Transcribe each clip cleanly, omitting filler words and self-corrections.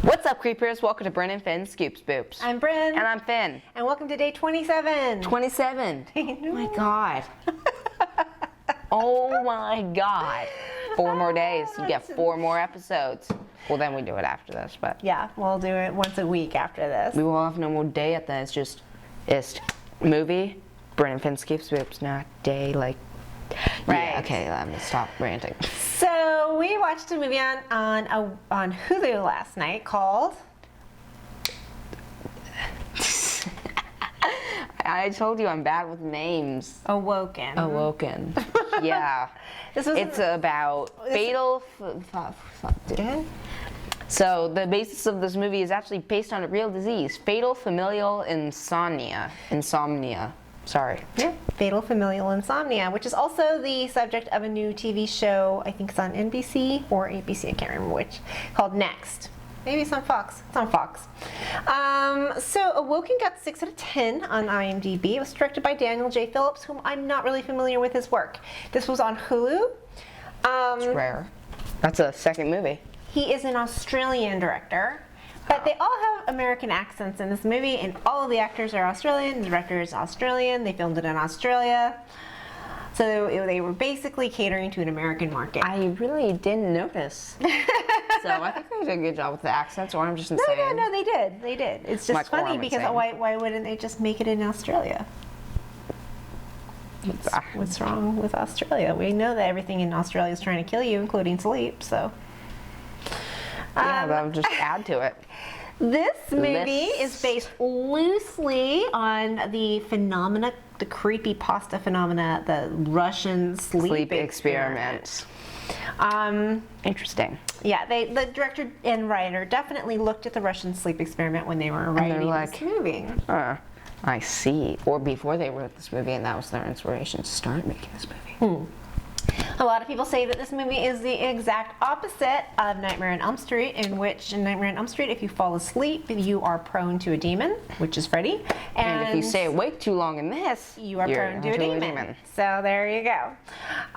What's up, creepers? Welcome to Bryn and Phin Spoops. I'm Bryn. And I'm Phin. And welcome to day 27. 27. I know. Oh my god. Oh my god. 4 more days. You get 4 more episodes. Well, then we do it after this, but. Yeah, we'll do it once a week after this. We will have no more day at that. It's movie, Bryn and Phin Spoops, not day like. Right. Yeah, okay, let me stop ranting. So we watched a movie on Hulu last night called. I told you I'm bad with names. Awoken. Awoken. Yeah. It's about fatal. So the basis of this movie is actually based on a real disease, fatal familial insomnia. Sorry. Yeah, fatal familial insomnia, which is also the subject of a new TV show. I think it's on NBC or ABC. I can't remember which. Called Next. Maybe it's on Fox. It's on Fox. So Awoken got 6 out of 10 on IMDb. It was directed by Daniel J. Phillips, whom I'm not really familiar with his work. This was on Hulu. It's rare. That's a second movie. He is an Australian director, but they all have American accents in this movie, and all of the actors are Australian. The director is Australian. They filmed it in Australia. So they were basically catering to an American market. I really didn't notice. So I think they did a good job with the accents, or I'm just insane. No, they did. It's just Like, funny because why wouldn't they just make it in Australia? What's wrong with Australia? We know that everything in Australia is trying to kill you, including sleep, so. Yeah, that would just add to it. This movie is based loosely on the phenomena, the creepypasta phenomena, the Russian sleep experiment. Interesting. Yeah, the director and writer definitely looked at the Russian sleep experiment when they were writing this movie. I see. Or before they wrote this movie, and that was their inspiration to start making this movie. A lot of people say that this movie is the exact opposite of Nightmare on Elm Street, in which in Nightmare on Elm Street, if you fall asleep, you are prone to a demon, which is Freddy. And if you stay awake too long in this, you are prone to a demon. So there you go.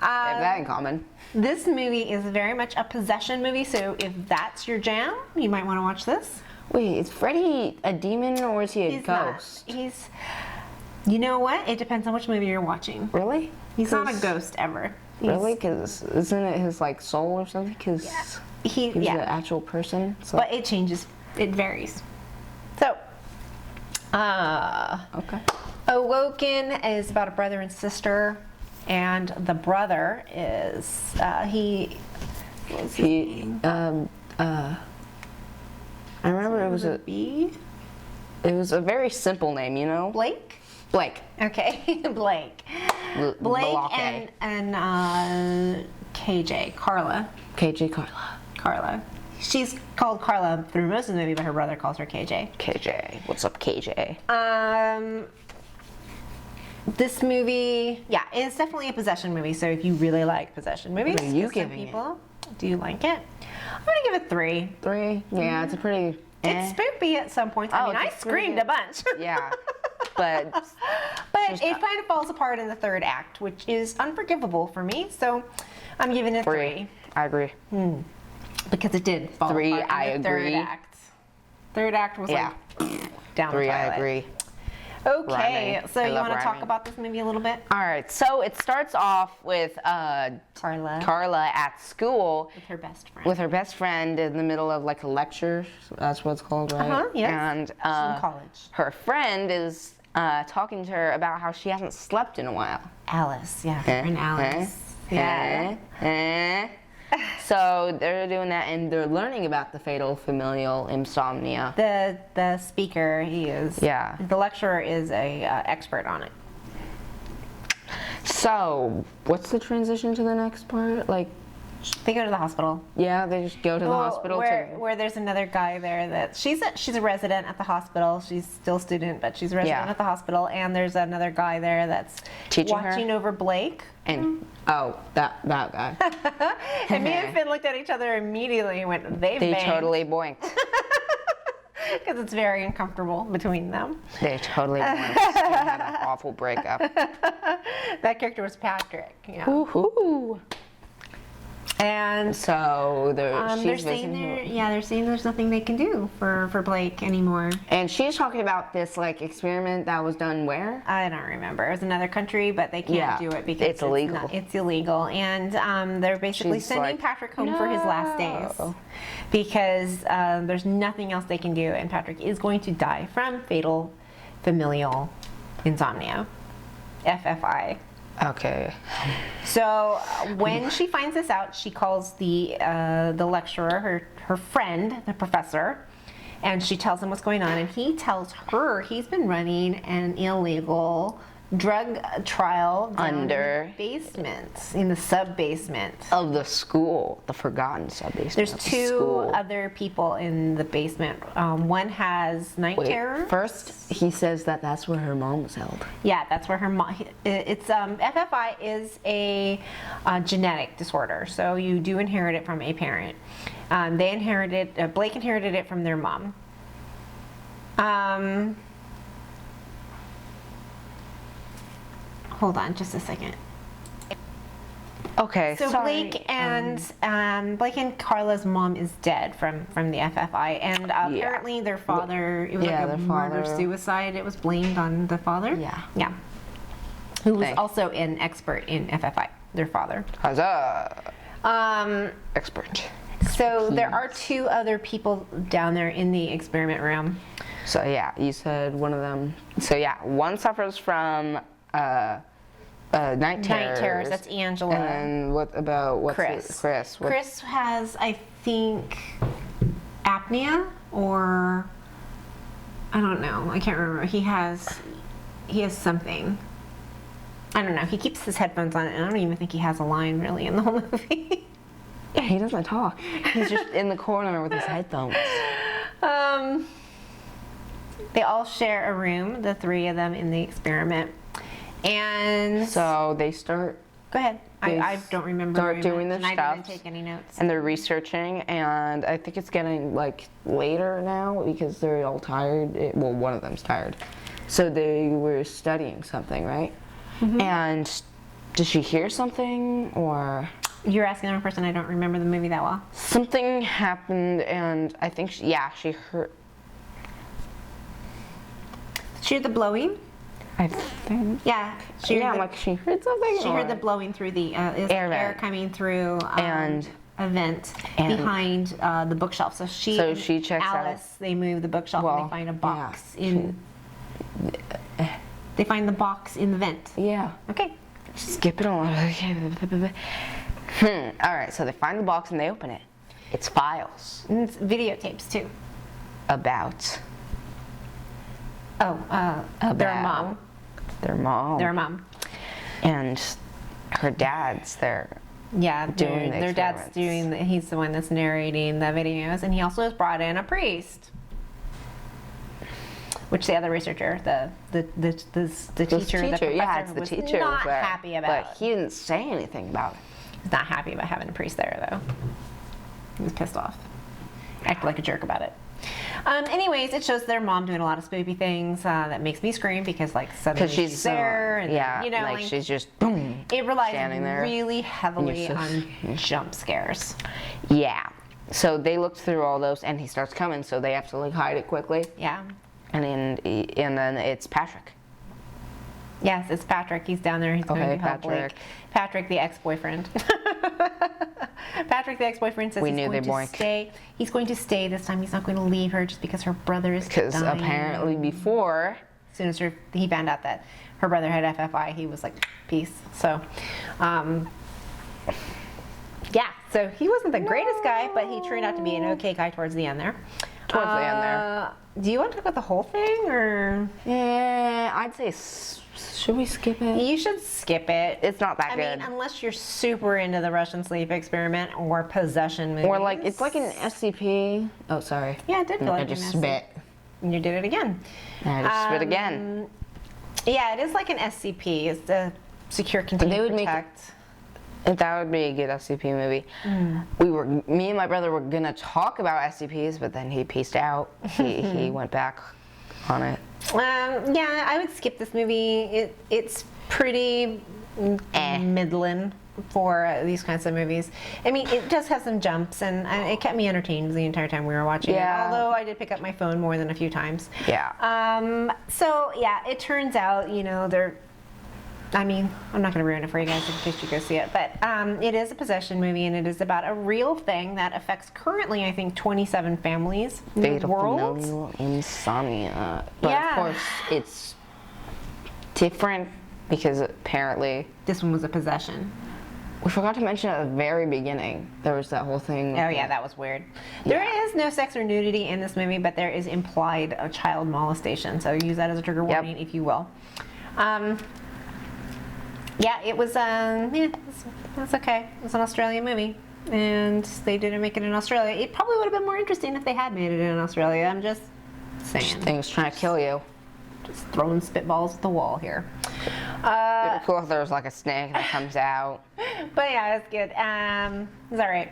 They have that in common. This movie is very much a possession movie, so if that's your jam, you might want to watch this. Wait, is Freddy a demon or is he a ghost? He's, you know what? It depends on which movie you're watching. Really? He's not a ghost ever. Really? Because isn't it his soul or something? Because he's an actual person. So. But it changes. It varies. So, okay. Awoken is about a brother and sister, and the brother is I remember it was a B. It was a very simple name, you know. Blake. Okay, Blake. Blake and KJ, Carla. Carla. She's called Carla through most of the movie, but her brother calls her KJ. KJ. What's up, KJ? This movie, it's definitely a possession movie. So if you really like possession movies, what are you giving people, do you like it? I'm gonna give it 3. 3? Yeah, it's a pretty. It's spoopy at some points. I mean, I screamed a bunch. Yeah, but it kind of falls apart in the 3rd act, which is unforgivable for me. So I'm giving it 3. I agree. Because it did fall apart in the 3rd act. 3rd act was like down 3, the toilet. I agree. Okay, so you want to talk about this movie a little bit? All right, so it starts off with Carla at school with her best friend. With her best friend in the middle of a lecture. That's what it's called, right? Yes. And she's in college. Her friend is talking to her about how she hasn't slept in a while. Alice, her friend Alice. So they're doing that, and they're learning about the fatal familial insomnia. The speaker, he is. Yeah. The lecturer is a expert on it. So, what's the transition to the next part? They go to the hospital. Yeah, they just go to the hospital. Where there's another guy there that she's a resident at the hospital. She's still a student, but she's a resident at the hospital. And there's another guy there that's watching over Blake. And that guy. And me and Phin looked at each other immediately and went, they totally boinked. Because it's very uncomfortable between them. They totally boinked. They had an awful breakup. That character was Patrick. Yeah. Woohoo! And So they're she's saying visiting. they're saying there's nothing they can do for Blake anymore. And she's talking about this like experiment that was done where? I don't remember. It was another country, but they can't do it because it's illegal. It's illegal, and they're basically She's sending like, Patrick home for his last days because there's nothing else they can do, and Patrick is going to die from fatal familial insomnia, FFI. Okay. So when she finds this out, she calls the lecturer, her friend, the professor, and she tells him what's going on. And he tells her he's been running an illegal drug trial down Under in the sub-basement of the school, the forgotten sub-basement. There's of the two school. other people in the basement. One has night terror. First, he says that that's where her mom was held. Yeah, that's where her mom. It's FFI is a genetic disorder, so you do inherit it from a parent. They inherited. Blake inherited it from their mom. Hold on, just a second. Okay, So sorry. Blake and Carla's mom is dead from the FFI, and apparently their father. It was like a murder suicide. It was blamed on the father. Yeah. Who was also an expert in FFI. Their father. Huzzah! Expert. So there are two other people down there in the experiment room. So yeah, you said one of them. So yeah, one suffers from night terrors. Night terrors. That's Angela. And what about Chris? Chris. Chris has, I think, apnea, or I don't know. I can't remember. He has something. I don't know. He keeps his headphones on, and I don't even think he has a line really in the whole movie. Yeah, he doesn't talk. He's just in the corner with his headphones. They all share a room, the three of them in the experiment. And So they start. go ahead. I don't remember. Start doing their and stuff. I didn't take any notes. And they're researching, and I think it's getting like later now because they're all tired. Well, one of them's tired. So they were studying something, right? Mm-hmm. And did she hear something or? You're asking the wrong person. I don't remember the movie that well. Something happened, and I think she heard. She heard the blowing. I think. Yeah. She heard Like she heard something. She heard the blowing through the air vent. coming through And- a vent and- behind the bookshelf. So she checks out. Alice, they move the bookshelf and they find a box in. They find the box in the vent. Yeah. Okay. Skip it along. All right. So they find the box and they open it. It's files And it's videotapes too. about Oh, their About- mom. their mom. Their mom. And her dad's there. Yeah, Doing the their dad's experiments. he's the one that's narrating the videos, and he also has brought in a priest. Which the other researcher, the teacher, the professor, Yeah, it's the was teacher. not there, happy about. But he didn't say anything about it. He's not happy about having a priest there, though. He was pissed off. Acted like a jerk about it. Anyways, it shows their mom doing a lot of spoopy things that makes me scream because, like, suddenly she's there, and yeah, you know, like she's just boom. it relies standing there. really heavily And on jump scares. Yeah. So they looked through all those, and he starts coming, so they have to like hide it quickly. Yeah. And then it's Patrick. Yes, it's Patrick. He's down there. He's going to help Patrick. Blake. Patrick, the ex-boyfriend. Patrick, the ex-boyfriend, says he's going to stay. He's going to stay this time. He's not going to leave her just because her brother is dying. Because apparently before, As soon as he found out that her brother had FFI, he was like, peace. So, yeah. So he wasn't the greatest guy, but he turned out to be an okay guy towards the end there. Towards the end there. Do you want to talk about the whole thing, or? yeah, I'd say, should we skip it? You should skip it. It's not that I good. mean, unless you're super into the Russian sleep experiment or possession movies. Or like, it's like an SCP. Oh, sorry. Yeah, it did feel like I just an spit. And you did it again. I just spit again. Yeah, it is like an SCP. It's the secure, contain, They would make protect. That would be a good SCP movie. Me and my brother were gonna talk about SCPs, but then he pieced out. He went back on it. Yeah, I would skip this movie. It's pretty midland for these kinds of movies. I mean, it does have some jumps, and it kept me entertained the entire time we were watching it, although I did pick up my phone more than a few times. Yeah. So, yeah, it turns out, you know, I'm not going to ruin it for you guys in case you go see it, but it is a possession movie, and it is about a real thing that affects currently, I think, 27 families in the world. Familial insomnia. But of course, it's different because apparently... This one was a possession. We forgot to mention at the very beginning, there was that whole thing. Oh yeah, that was weird. There is no sex or nudity in this movie, but there is implied a child molestation, so use that as a trigger warning, if you will. Yeah, it was, that's okay. It was an Australian movie, and they didn't make it in Australia. It probably would have been more interesting if they had made it in Australia. I'm just saying. Things trying to kill you. Just throwing spitballs at the wall here. It'd be cool if there was like a snake that comes out. But yeah, it's good. It's all right.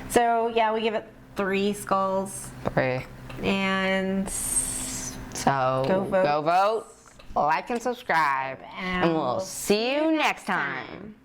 So yeah, we give it 3 skulls. 3. And so go vote. Go vote, like and subscribe, and we'll see you next time.